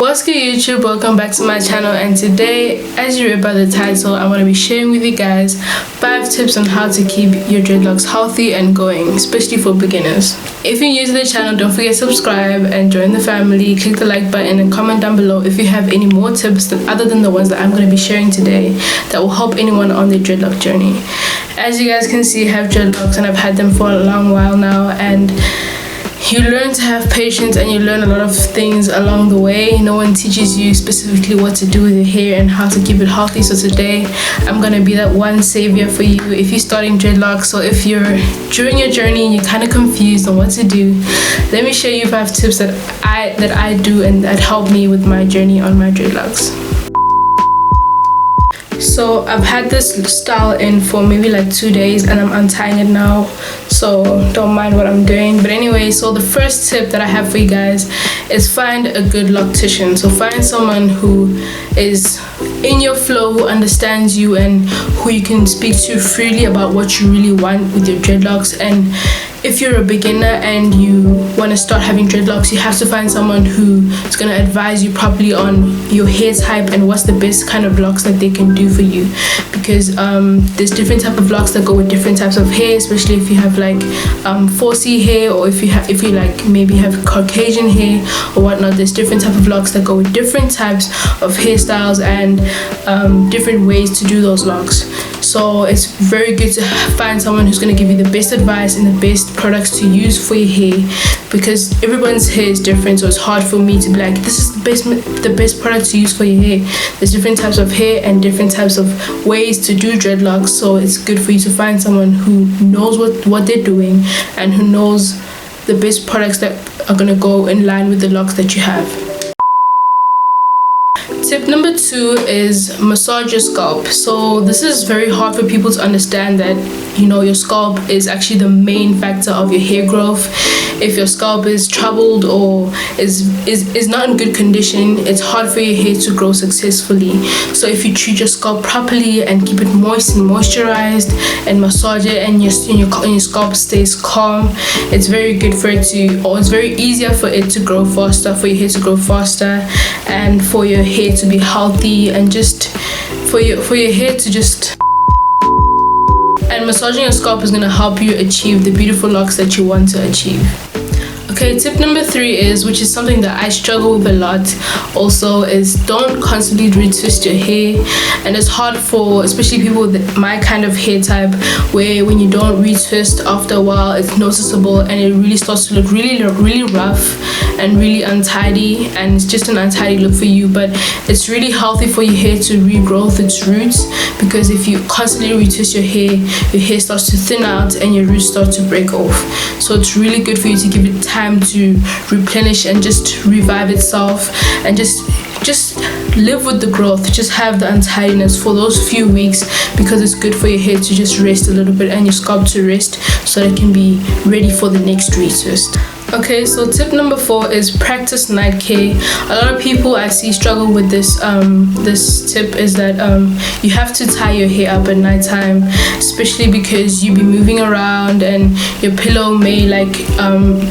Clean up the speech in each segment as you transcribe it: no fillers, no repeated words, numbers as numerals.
What's good YouTube, welcome back to my channel, and today, as you read by the title, I'm going to be sharing with you guys 5 tips on how to keep your dreadlocks healthy and going, especially for beginners. If you're new to the channel, don't forget to subscribe and join the family. Click the like button and comment down below if you have any more tips other than the ones that I'm going to be sharing today that will help anyone on their dreadlock journey. As you guys can see, I have dreadlocks and I've had them for a long while now, and you learn to have patience and you learn a lot of things along the way. No one teaches you specifically what to do with your hair and how to keep it healthy. So today I'm gonna be that one savior for you if you're starting dreadlocks, or if you're during your journey and you're kind of confused on what to do. Let me show you 5 tips that I do and that help me with my journey on my dreadlocks. So I've had this style in for maybe like 2 days and I'm untying it now, so don't mind what I'm doing. But anyway, so the first tip that I have for you guys is find a good loctician. So find someone who is in your flow, who understands you, and who you can speak to freely about what you really want with your dreadlocks. And if you're a beginner and you want to start having dreadlocks, you have to find someone who is going to advise you properly on your hair type and what's the best kind of locks that they can do for you, because there's different type of locks that go with different types of hair, especially if you have like 4C hair, or if you like maybe have Caucasian hair or whatnot. There's different type of locks that go with different types of hairstyles and different ways to do those locks. So it's very good to find someone who's going to give you the best advice and the best products to use for your hair, because everyone's hair is different. So it's hard for me to be like, this is the best product to use for your hair. There's different types of hair and different types of ways to do dreadlocks, so it's good for you to find someone who knows what they're doing and who knows the best products that are going to go in line with the locks that you have. Tip number 2 is massage your scalp. So this is very hard for people to understand, that your scalp is actually the main factor of your hair growth. If your scalp is troubled or is not in good condition, it's hard for your hair to grow successfully. So if you treat your scalp properly and keep it moist and moisturized and massage it, and your scalp stays calm, it's very good for it to, or it's very easier for it to grow faster, for your hair to grow faster, and for your hair to be healthy, and just for your hair to just. And massaging your scalp is going to help you achieve the beautiful locks that you want to achieve. Okay, tip number 3 is, which is something that I struggle with a lot also, is don't constantly retwist your hair. And it's hard for especially people with my kind of hair type, where when you don't retwist, after a while it's noticeable and it really starts to look really rough and really untidy, and it's just an untidy look for you. But it's really healthy for your hair to regrow its roots, because if you constantly retwist your hair starts to thin out and your roots start to break off. So it's really good for you to give it time to replenish and just revive itself, and just live with the growth. Just have the untidiness for those few weeks, because it's good for your hair to just rest a little bit and your scalp to rest, so that it can be ready for the next retwist. Okay, so tip number 4 is practice night care. A lot of people I see struggle with this tip, is that you have to tie your hair up at night time, especially because you be moving around and your pillow may like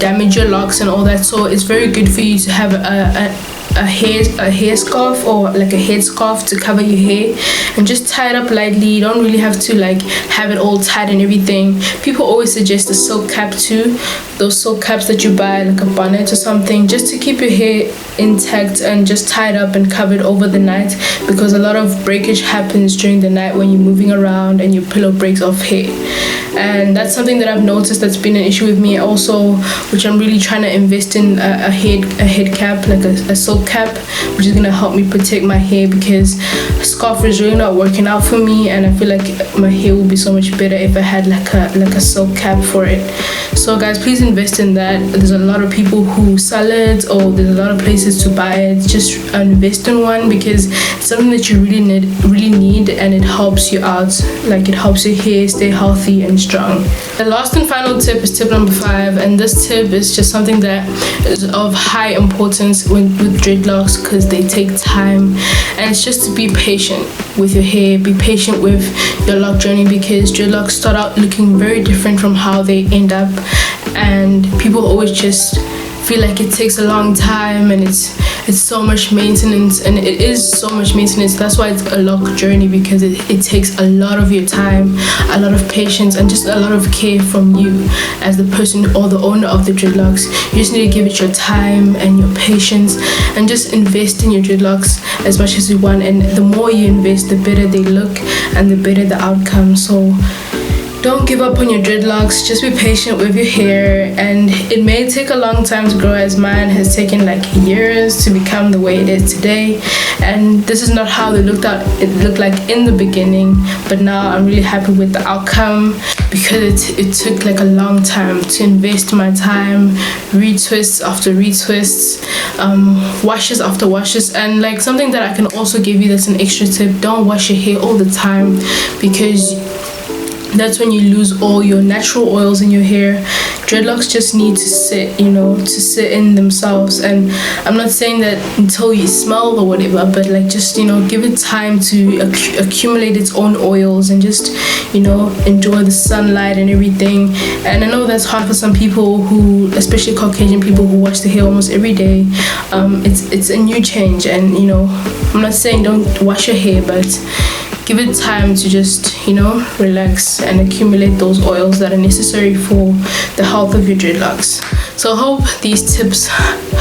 damage your locks and all that. So it's very good for you to have a hair scarf, or like a head scarf, to cover your hair and just tie it up lightly. You don't really have to like have it all tight and everything. People always suggest a silk cap too, those silk caps that you buy, like a bonnet or something, just to keep your hair intact, and just tie it up and cover it over the night, because a lot of breakage happens during the night when you're moving around and your pillow breaks off hair. And that's something that I've noticed that's been an issue with me also, which I'm really trying to invest in a head cap, like a silk cap, which is going to help me protect my hair, because a scarf is really not working out for me, and I feel like my hair would be so much better if I had like a silk cap for it. So guys, please invest in that. There's a lot of people who sell it, or there's a lot of places to buy it. Just invest in one, because it's something that you really need, and it helps you out. Like, it helps your hair stay healthy and strong. The last and final tip is tip number 5, and this tip is just something that is of high importance with dreadlocks, because they take time, and it's just to be patient with your hair. Be patient with your lock journey, because dreadlocks start out looking very different from how they end up, and people always just feel like it takes a long time and it's it's so much maintenance, and it is so much maintenance. That's why it's a long journey, because it takes a lot of your time, a lot of patience, and just a lot of care from you as the person or the owner of the dreadlocks. You just need to give it your time and your patience, and just invest in your dreadlocks as much as you want. And the more you invest, the better they look and the better the outcome. So don't give up on your dreadlocks. Just be patient with your hair, and it may take a long time to grow, as mine has taken like years to become the way it is today. And this is not how it looked like in the beginning, but now I'm really happy with the outcome, because it took like a long time to invest my time, retwists after retwists, washes after washes. And like something that I can also give you that's an extra tip: don't wash your hair all the time, because that's when you lose all your natural oils in your hair. Dreadlocks just need to sit, to sit in themselves. And I'm not saying that until you smell or whatever, but like just, give it time to accumulate its own oils, and just, enjoy the sunlight and everything. And I know that's hard for some people who, especially Caucasian people, who wash their hair almost every day. It's a new change, and I'm not saying don't wash your hair, but give it time to just, relax and accumulate those oils that are necessary for the health of your dreadlocks. So I hope these tips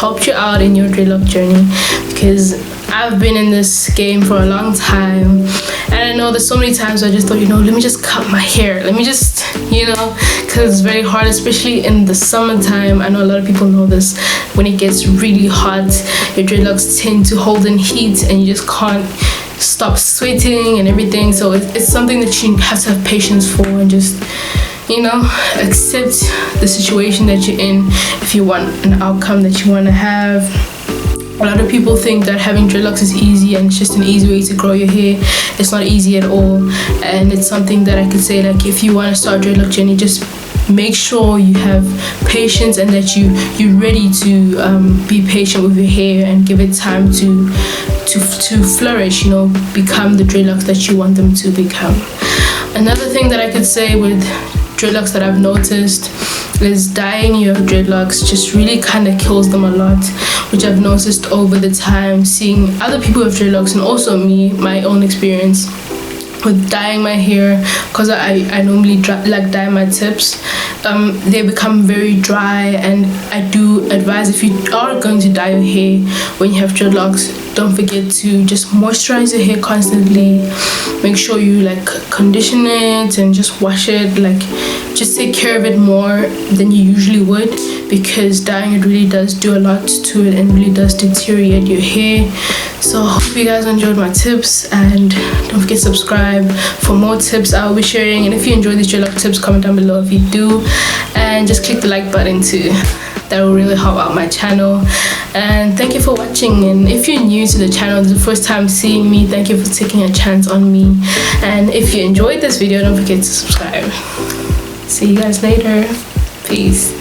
helped you out in your dreadlock journey, because I've been in this game for a long time, and I know there's so many times I just thought, let me just cut my hair. Let me just, because it's very hard, especially in the summertime. I know a lot of people know this. When it gets really hot, your dreadlocks tend to hold in heat, and you just can't stop sweating and everything. So it's something that you have to have patience for, and just accept the situation that you're in if you want an outcome that you want to have. A lot of people think that having dreadlocks is easy, and it's just an easy way to grow your hair. It's not easy at all, and it's something that I could say, like, if you want to start dreadlock journey, just make sure you have patience, and that you're ready to be patient with your hair and give it time to flourish, become the dreadlocks that you want them to become. Another thing that I could say with dreadlocks that I've noticed is dyeing your dreadlocks just really kind of kills them a lot, which I've noticed over the time, seeing other people with dreadlocks, and also me, my own experience with dyeing my hair, because I normally dye my tips. They become very dry, and I do advise, if you are going to dye your hair when you have dreadlocks, don't forget to just moisturize your hair constantly. Make sure you condition it and just wash it, just take care of it more than you usually would, because dyeing it really does do a lot to it and really does deteriorate your hair. So I hope you guys enjoyed my tips, and don't forget to subscribe for more tips I will be sharing. And if you enjoyed these dreadlock tips, comment down below if you do, and just click the like button too. That will really help out my channel. And thank you for watching. And if you're new to the channel, this is the first time seeing me, thank you for taking a chance on me. And if you enjoyed this video, don't forget to subscribe. See you guys later. Peace.